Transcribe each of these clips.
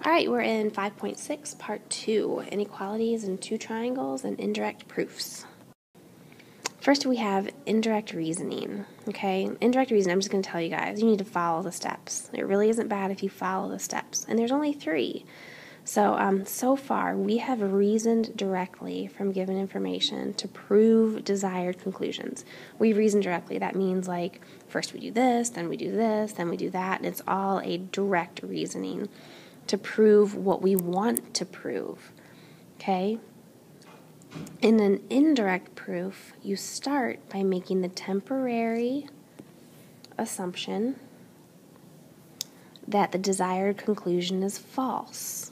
All right, we're in 5.6, Part 2, Inequalities in Two Triangles and Indirect Proofs. First, we have indirect reasoning, okay? Indirect reasoning, I'm just going to tell you guys, you need to follow the steps. It really isn't bad if you follow the steps, and there's only 3. So far, we have reasoned directly from given information to prove desired conclusions. We reason directly. That means, like, first we do this, then we do this, then we do that, and it's all a direct reasoning to prove what we want to prove, okay? In an indirect proof, you start by making the temporary assumption that the desired conclusion is false,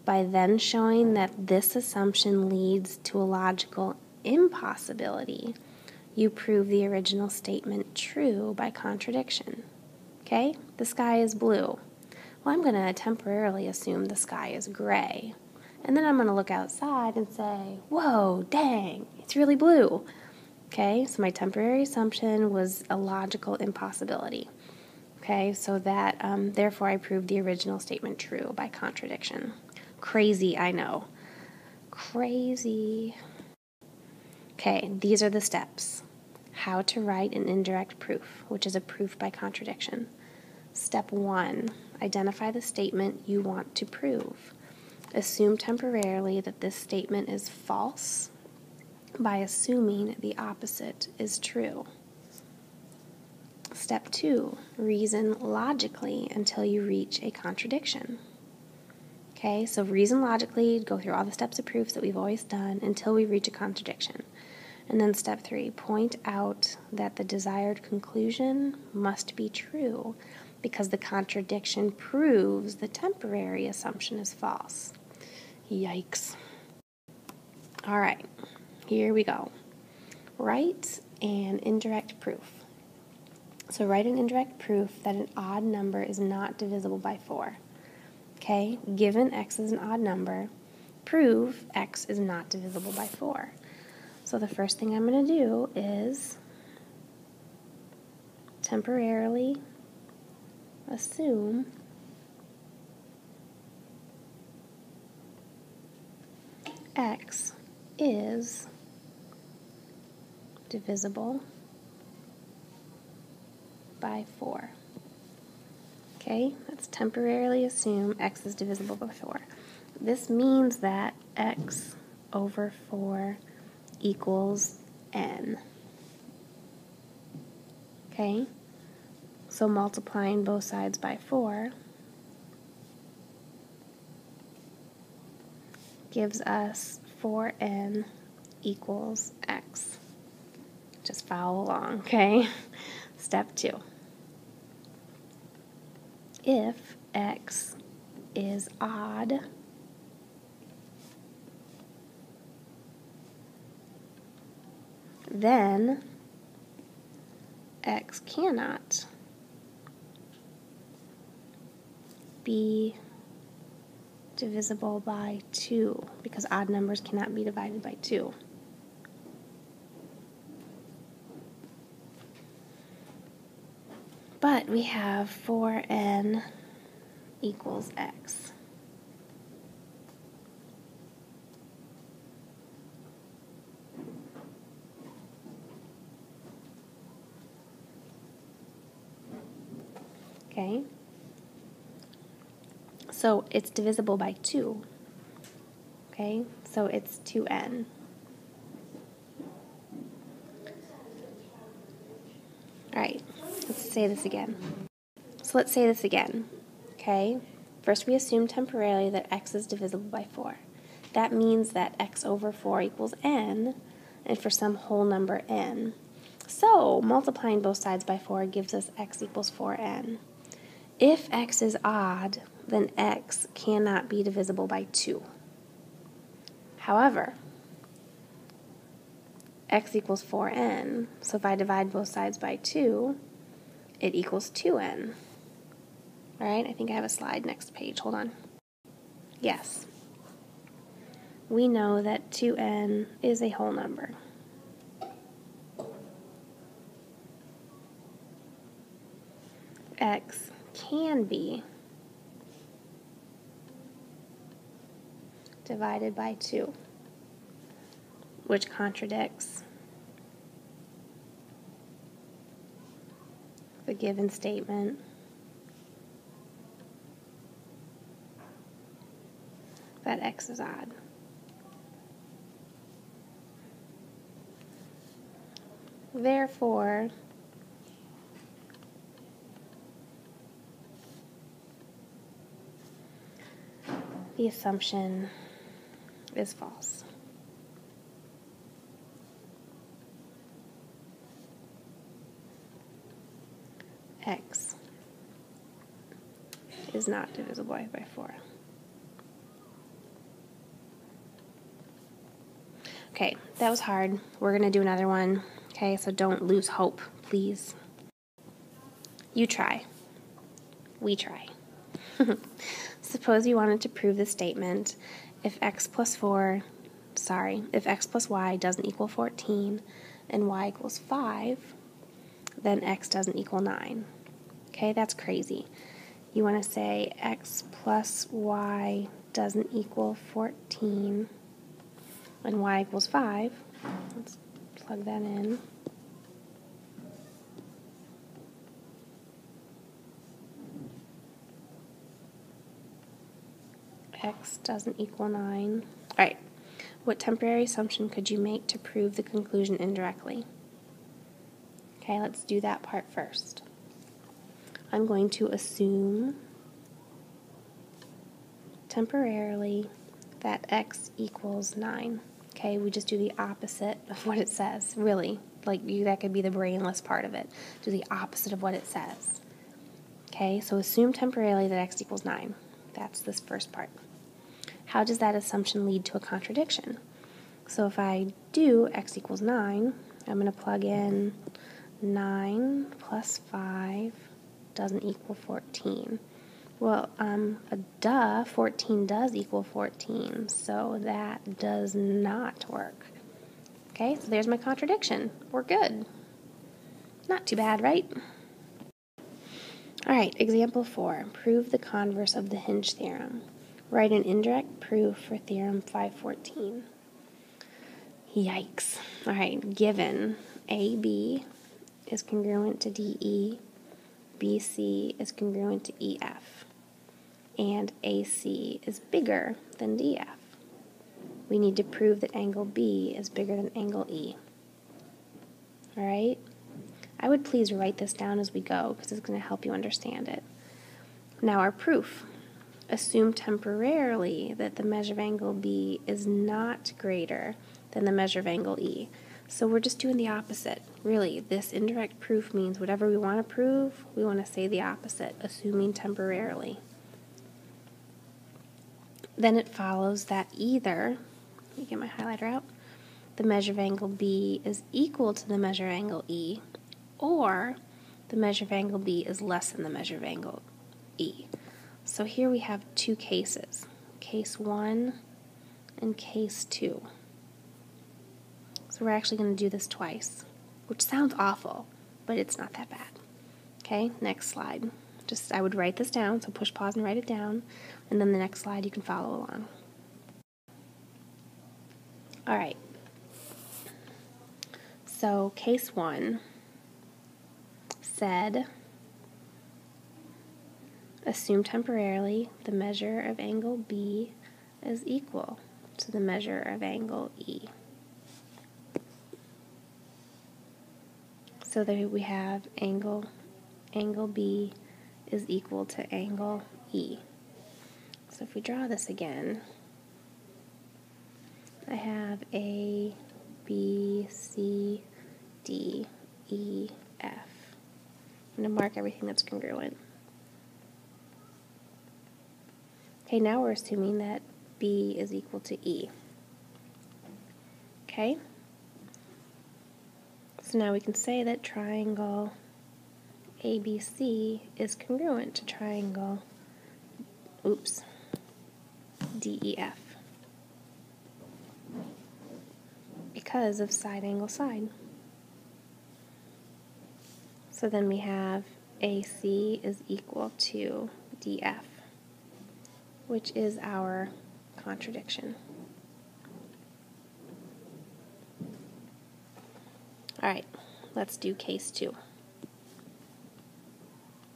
by then showing that this assumption leads to a logical impossibility. You prove the original statement true by contradiction. Okay? The sky is blue. Well, I'm going to temporarily assume the sky is gray. And then I'm going to look outside and say, whoa, dang, it's really blue. Okay? So my temporary assumption was a logical impossibility. Okay? So that, therefore, I proved the original statement true by contradiction. Crazy, I know. Crazy. Okay, these are the steps. How to write an indirect proof, which is a proof by contradiction. Step 1, identify the statement you want to prove. Assume temporarily that this statement is false by assuming the opposite is true. Step 2, reason logically until you reach a contradiction. Okay, so reason logically, go through all the steps of proofs that we've always done until we reach a contradiction. And then step 3, point out that the desired conclusion must be true because the contradiction proves the temporary assumption is false. Yikes. All right, here we go. Write an indirect proof. So write an indirect proof that an odd number is not divisible by 4. Okay, given x is an odd number, prove x is not divisible by 4. So the first thing I'm going to do is temporarily assume x is divisible by 4. Okay, let's temporarily assume x is divisible by 4. This means that x over 4 equals n. Okay, so multiplying both sides by 4 gives us 4n equals x. Just follow along, okay? Step 2. If x is odd, then x cannot be divisible by 2 because odd numbers cannot be divided by 2. But we have 4n equals x. Okay? So it's divisible by 2. Okay? So it's 2n. All right. Let's say this again. So let's say this again, okay? First we assume temporarily that x is divisible by 4. That means that x over 4 equals n, and for some whole number n. So multiplying both sides by 4 gives us x equals 4n. If x is odd, then x cannot be divisible by 2. However, x equals 4n, so if I divide both sides by 2, it equals 2n. All right, I think I have a slide next page. Hold on. Yes. We know that 2n is a whole number. X can be divided by 2, which contradicts the given statement that x is odd. Therefore, the assumption is false. X is not divisible by 4. Okay, that was hard. We're going to do another one. Okay, so don't lose hope, please. You try. We try. Suppose you wanted to prove the statement if x plus y doesn't equal 14 and y equals 5, then x doesn't equal 9. Okay, that's crazy. You want to say x plus y doesn't equal 14 and y equals 5. Let's plug that in. X doesn't equal 9. All right, what temporary assumption could you make to prove the conclusion indirectly? Okay, let's do that part first. I'm going to assume temporarily that x equals 9. Okay, we just do the opposite of what it says, really. That could be the brainless part of it. Do the opposite of what it says. Okay, so assume temporarily that x equals 9. That's this first part. How does that assumption lead to a contradiction? So if I do x equals 9, I'm going to plug in 9 plus 5 doesn't equal 14. Well, 14 does equal 14, so that does not work. Okay, so there's my contradiction. We're good. Not too bad, right? All right, example 4. Prove the converse of the Hinge theorem. Write an indirect proof for theorem 514. Yikes. All right, given AB is congruent to DE, BC is congruent to EF, and AC is bigger than DF. We need to prove that angle B is bigger than angle E. All right? I would please write this down as we go because it's going to help you understand it. Now our proof. Assume temporarily that the measure of angle B is not greater than the measure of angle E. So we're just doing the opposite. Really, this indirect proof means whatever we want to prove, we want to say the opposite, assuming temporarily. Then it follows that either, let me get my highlighter out, the measure of angle B is equal to the measure of angle E, or the measure of angle B is less than the measure of angle E. So here we have two cases, case 1 and case 2. So we're actually going to do this twice, which sounds awful, but it's not that bad. Okay, next slide. I would write this down, so push pause and write it down, and then the next slide you can follow along. All right. So case 1 said, assume temporarily the measure of angle B is equal to the measure of angle E. So there we have angle B is equal to angle E. So if we draw this again, I have A, B, C, D, E, F. I'm going to mark everything that's congruent. Okay, now we're assuming that B is equal to E. Okay? So now we can say that triangle ABC is congruent to triangle, DEF, because of side angle side. So then we have AC is equal to DF, which is our contradiction. All right, let's do case 2.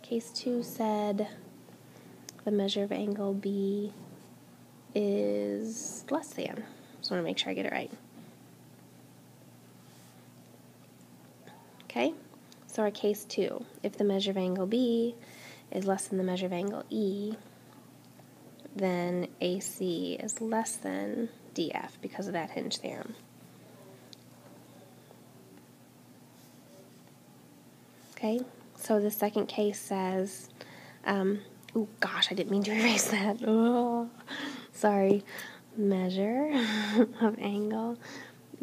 Case 2 said the measure of angle B is less than. Just want to make sure I get it right. Okay, so our case 2, if the measure of angle B is less than the measure of angle E, then AC is less than DF because of that Hinge theorem. Okay, so the second case says, oh gosh, I didn't mean to erase that. Oh, sorry. Measure of angle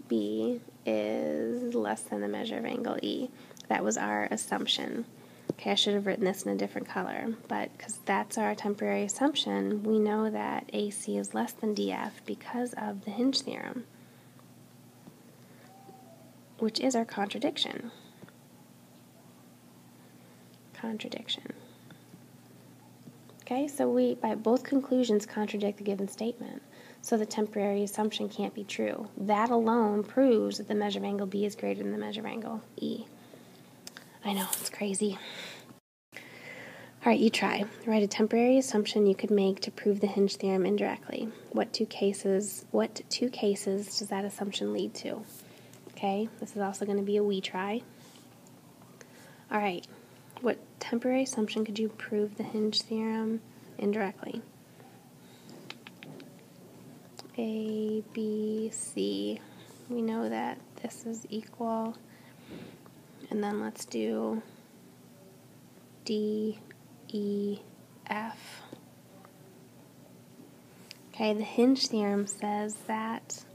B is less than the measure of angle E. That was our assumption. Okay, I should have written this in a different color, but because that's our temporary assumption, we know that AC is less than DF because of the Hinge theorem, which is our contradiction. Okay, so we, by both conclusions, contradict the given statement. So the temporary assumption can't be true. That alone proves that the measure of angle B is greater than the measure of angle E. I know, it's crazy. All right, you try. Write a temporary assumption you could make to prove the Hinge theorem indirectly. What two cases does that assumption lead to? Okay, this is also going to be a we try. All right. What temporary assumption could you prove the Hinge theorem indirectly? A, B, C. We know that this is equal. And then let's do D, E, F. Okay, the Hinge theorem says that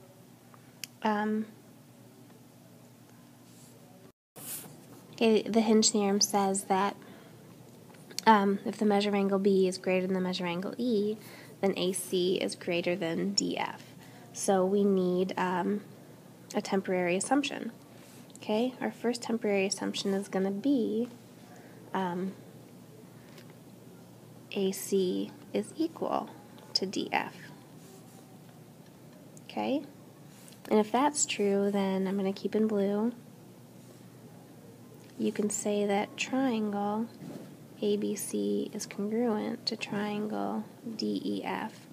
the Hinge theorem says that if the measure of angle B is greater than the measure of angle E, then AC is greater than DF. So we need a temporary assumption. Okay, our first temporary assumption is going to be AC is equal to DF. Okay, and if that's true, then I'm going to keep in blue. You can say that triangle ABC is congruent to triangle DEF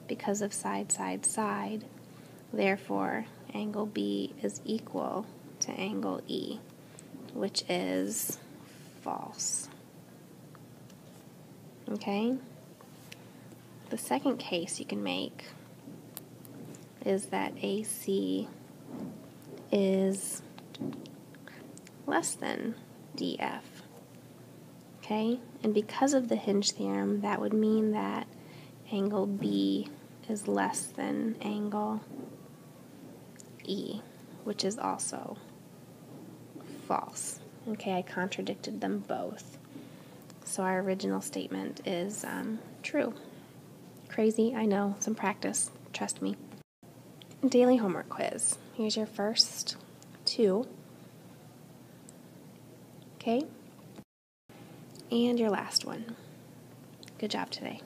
because of side, side, side. Therefore, angle B is equal to angle E, which is false. Okay? The second case you can make is that AC is less than DF. Okay? And because of the Hinge theorem, that would mean that angle B is less than angle E, which is also false. Okay, I contradicted them both. So our original statement is true. Crazy, I know, some practice, trust me. Daily homework quiz. Here's your first 2. Okay? And your last one. Good job today.